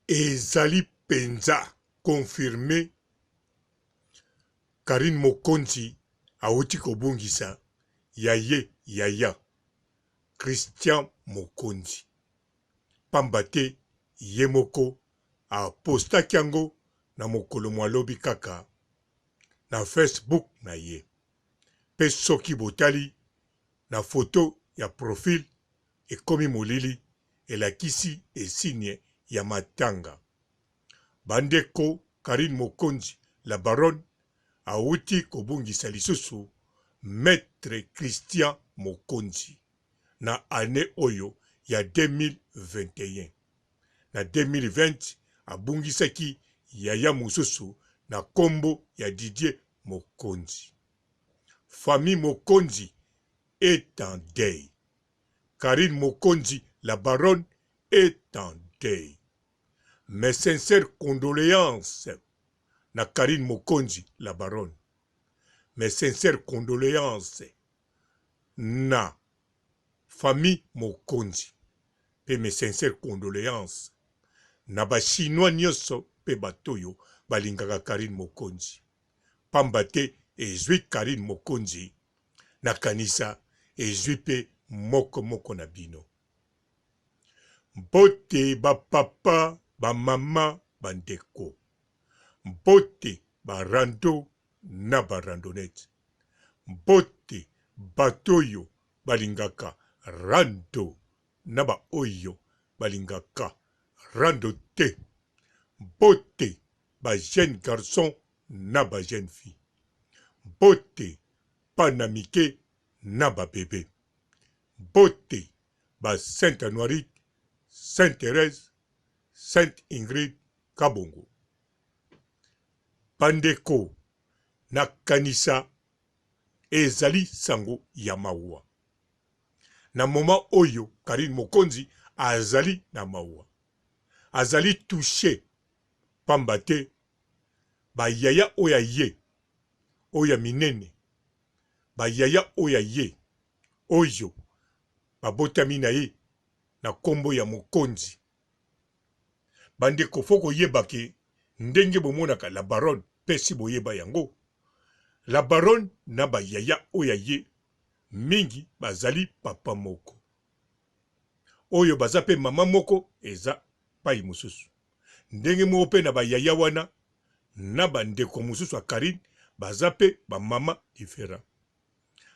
ezali penza confirmé Karine Mokonzi auti kobungisa yaya Christian Mokonzi pambate yemoko apostaki yango na mokolo mwalobi kaka na Facebook na ye pe soki botali na foto ya profil ekomi molili elakisi esigne ya matanga. Bandeko Karine Mokonzi la baronne auti kobungisa lisusu Maître Christian Mokonzi na ane oyo ya 2021. Na 2020 abungisaki yaya mususu na kombo ya Didier Mokonzi. Famille Mokonzi est en deuil. Karine Mokonzi, la baronne, est en deuil. Mes sincères condoléances na Karine Mokonzi, la baronne. Mes sincères condoléances na famille Mokonzi. Et mes sincères condoléances na ba chinois nyonso pe batoyo balingaka Karine Mokonzi. Pambate ezwi Karine Mokonzi na kanisa ezwi pe moko na bino. Mbote ba papa, ba mama, bandeko. Mbote ba rando na ba randonnette. Mbote batoyo balingaka rando na ba oyo balingaka rando te. Mbote ba jeune garçon na ba jeune fille. Mbote panamike na ba bébé. Mbote ba Sainte Anoirite, Sainte Thérèse, Sainte Ingrid Kabongo. Bandeko na kanisa ezali sango ya mawa. Na moma oyo Karine Mokonzi azali na mawa. Azali touché pambate ba yaya oya ye oya minene. Ba yaya oya ye oyo babotami na ye na kombo ya Mokonzi. Bandeko foko yebake ndenge bomonaka la baronne pesi boyeba yango. La baronne na ba yaya oya ye mingi bazali papa moko. Oyo bazape mama moko eza pai mususu. Ndenge mo pe na ba yaya wana na bandeko mususu a Karine bazape ba mama différent.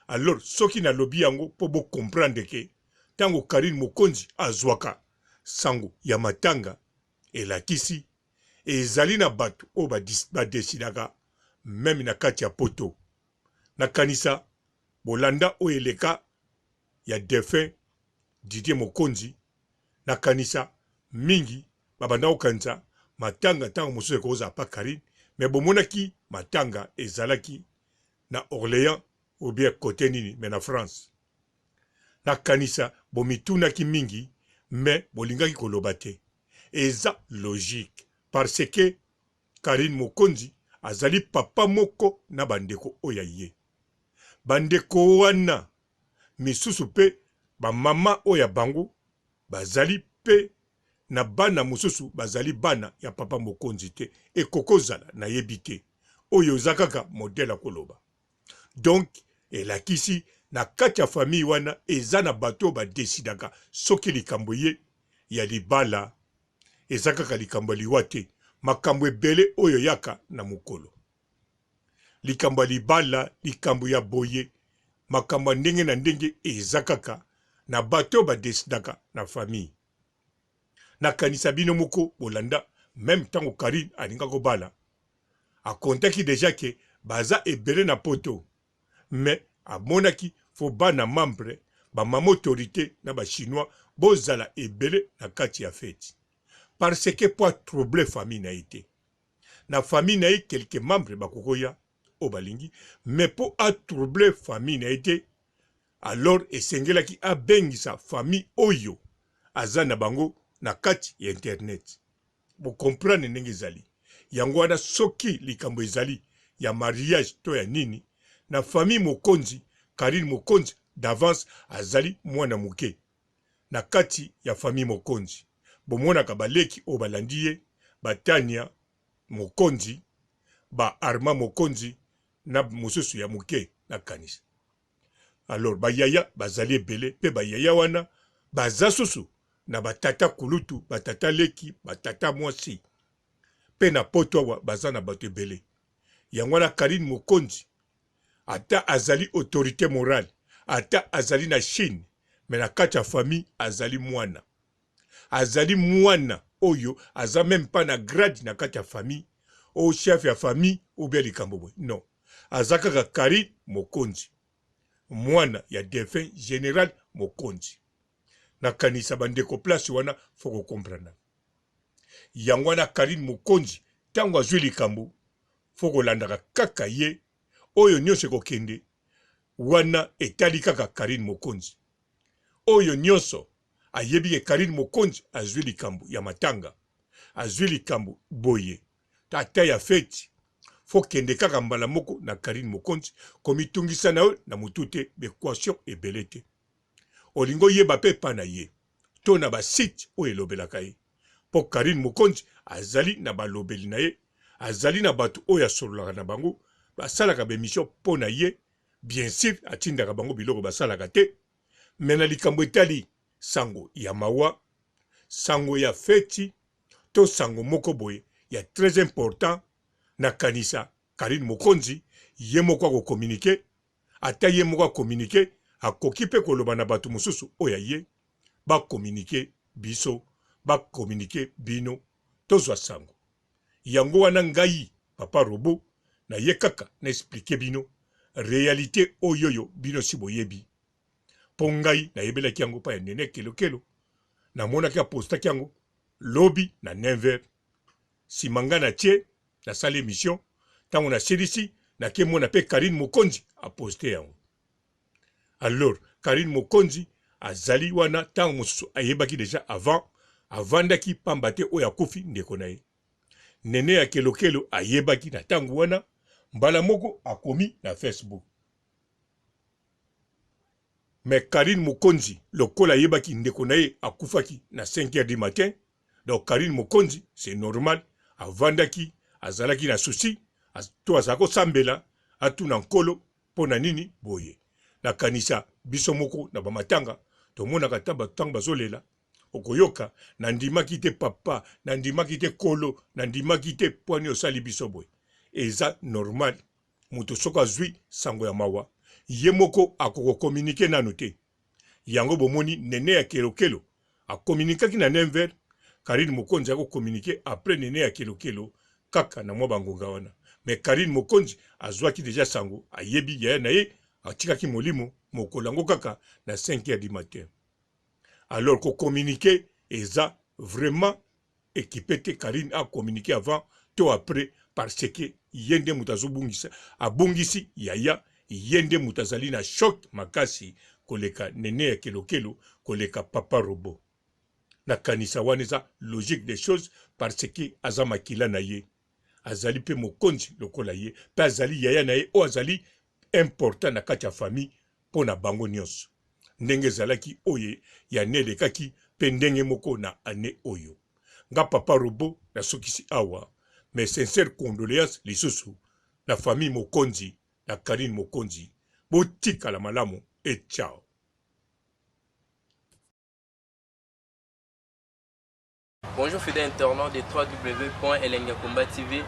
Alors soki na lobi yango po bo comprendre ke tango Karine Mokonzi azwaka sango ya matanga elakisi ezali na bato o ba desidaka même na kati ya poto. Na kanisa bolanda o eleka ya défunt Didier Mokonzi na kanisa mingi babanda okanza matanga tango mususu ekoza pa Karine mais bomonaki matanga ezalaki na Orléans ou bien côté nini mais na France. Na kanisa bomitunaki mingi mais bolingaki koloba te. Eza logique parce que Karine Mokonzi azali papa moko na bandeko oya ye. Bandeko wana misusu pe ba mama oya bango bazali pe na bana mususu bazali bana ya papa Mokonzi te ekokozala na yebite oyo zakaka modèle koloba. Donc elakisi na kati ya famille wana eza na bato ba desidaka soki likambo ye ya libala eza kaka likambo liwa te makambo ebele oyo yaka na mokolo. Likambo libala, likambo ya boye, makambo ndenge na ndenge eza kaka na bato ba desidaka na famille. Na kanisa bino moko bolanda même tango Karine alinga ko bala akontaki déjà ke baza ebele na poto mais amonaki fo bana membre ba mama autorité na ba chinois bozala ebele na kati ya fête parce que pour troubler famille na été na famille na quelques membres bakokoya o balingi mais pour troubler famille na été alors esengelaki abengisa famille oyo azana bango na kati ya internet. Bo comprendre ndenge ezali yango wana soki likambo ezali ya mariage to ya nini na famille Mokonzi Karine Mokonzi d'avance azali mwana muke na kati ya famille Mokonzi bomona ka baleki o balandiye batania mokonzi ba arma mokonzi na mususu ya muke na kanisa. Alors bayaya bazali ebele pe bayaya wana baza susu na batata kulutu batata leki batata mwasi pe na poto wa baza na bato ebele. Yango na Karine Mokonzi ata azali autorité morale ata azali na Chine me na kati ya famille azali mwana oyo aza même pas na grade na kati ya famille au chef ya famille ou bien likambo non azaka Karine Mokonzi mwana ya défunt général Mokonzi na kanisa bandeko place wana foko comprendre yango na Karine Mokonzi tango azwi likambo foko landaka kaka ye oyo nyonso kokende wana etali kaka Karine Mokonzi oyo nyonso ayebi Karine Mokonzi azwi likambo ya matanga azwi likambo boye tata ya feti fokende kaka mbala moko na Karine Mokonzi komitungisa na na mutute bequation ebelete olingo yeba pe pana ye to na ba site oyo elobelaka ye po Karine Mokonzi azali na balobeli na ye azali na bato oyo asololaka na bango basalaka bemission po na ye bien sûr atindaka bango biloko basalaka te mena likambo etali sango ya mawa sango ya feti to sango moko boye ya très important na kanisa Karine Mokonzi ye moko ko communiquer ata ye moko communiquer akoki pe koloba na bato mususu oya ye ba communiquer biso ba communiquer bino tozwa sango yango wana ngai papa Robo na ye kaka na expliquer bino réalité oyoyo bino si boyebi po ngai na yebela kiango pa ya nene kelokelo na mona kia posta kiango lobi na 9h si manga na tie na salle émission tango na silisi na ke mona pe Karine Mokonzi a posté yango. Alors Karine Mokonzi azali wana tango mususu ayebaki déjà avandaki pambate oya kufi ndeko na ye nene ya kelokelo ayebaki na tango wana mbala moko akomi na Facebook mais Karine Mokonzi lokola ayebaki ndeko na ye akufaki na 5h du matin donc Karine Mokonzi c'est normal avandaki azalaki na souci to azako sambela atuna nkolo pona nini boye na kanisa biso moko na bamatanga to mona katamba tango bazolela okoyoka na ndimaki te papa na ndimaki te kolo na ndimaki te pwani osali biso boye eza normal muto soka zwi sango ya mawa ye moko akoko communiquer nanu te yango bomoni nene ya kelokelo a communiquer na 9h Karine Mokonzi ako communiquer après nene ya kelokelo kaka na mwa bangonga wana mais Karine Mokonzi azwaki déjà sango ayebi ya na ye atikaki molimo mokolango kaka na 5h du matin. Alors qu'on communiquer eza vraiment équipé te Karine a communiqué avant to après parce que yende mutazobungisa abungisi yaya yende mutazali na choc makasi koleka nene ya kelokelo koleka papa Robo na kanisa waneza logique des choses parce que azama kila na ye azali pe mokonzi lokola ye pe azali yaya na ye o azali important na kati ya famille pona bango nyonso ndenge zalaki oye ya nelekaki pe ndenge moko na ane oyo nga papa Robo na sokisi awa mes sincères condoléances lisusu la famille Mokonzi la Karine Mokonzi botika la malamu et ciao. Bonjour fidèles internautes de www.elengiakomba TV.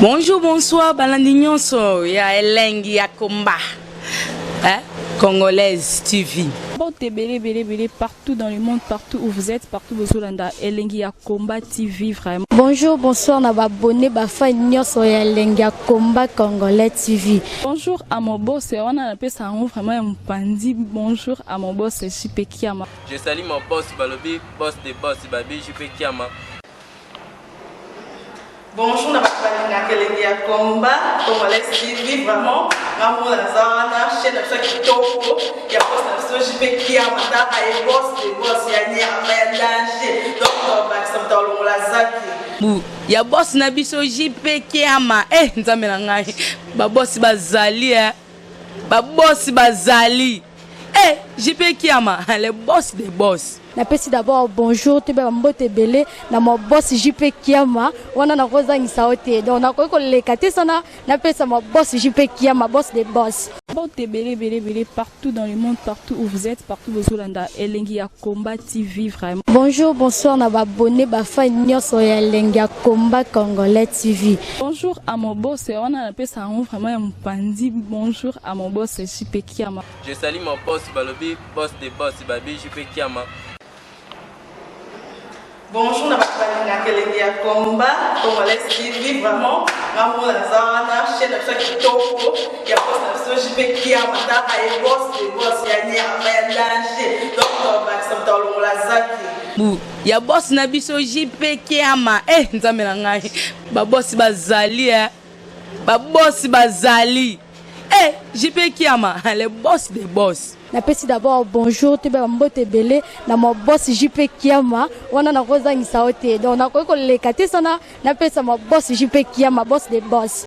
Bonjour, bonsoir, balandi nyonso ya Elengi ya Komba. Congolaise TV. Belé partout dans le monde, partout où vous êtes, partout où vous êtes, Elengi ya Komba TV vraiment. Bonjour, bonsoir, na abonné bafa nyonso ya Elengi ya Komba Congolais TV. Bonjour à mon boss, on a appelé ça vraiment un pandi. Bonjour à mon boss, JP Kiama. Je salue mon boss Balobi, boss de boss Babi, JP Kiama. Bonjour, na Elengi ya Komba Congolais TV vraiment. Maman la zana chaîne de chaque topo ya boss na JP Kiama ta ay boss de boss ya nyama danger donc ba samta longola zaki ya boss na biso JP Kiama nzambe na ngai ba boss bazali ba boss bazali Eh, JP Kiama, le boss des boss. Napesi d'abord bonjour te ba mbote belé na mo boss JP Kiama wana na kozangisa ote donc na ko lekate sana napesa mo boss JP Kiama boss des boss. Mbote belé partout dans le monde, partout où vous êtes, partout où vous êtes, Elengi ya Komba TV vraiment. Bonjour, bonsoir na ba abonné ba fan nyonso ya Elengi ya Komba Congolais TV. Bonjour à mon boss, on a appelé ça vraiment un pandi. Bonjour à mon boss JP Kiama. Je salue mon boss Balobi, boss des boss, Babi JP Kiama. Bonjour, na bakalina Elengi ya Komba Congolais TV vraiment ngamo la zana chaîne de chaque kitoko ya boss na JP Kiama ta ay boss de boss ya nyama ya danger donc ba samta longola zaki Bu, ya boss na biso JP Kiama. Eh, nzambe na ngai. Ba boss bazali Ba boss bazali. Eh, JP Kiama, le boss des boss. Napesi d'abord bonjour te ba mbote belé na mo boss JP Kiama wana na kozangisa ote donc na ko lekate sana napesa mo boss JP Kiama boss des boss.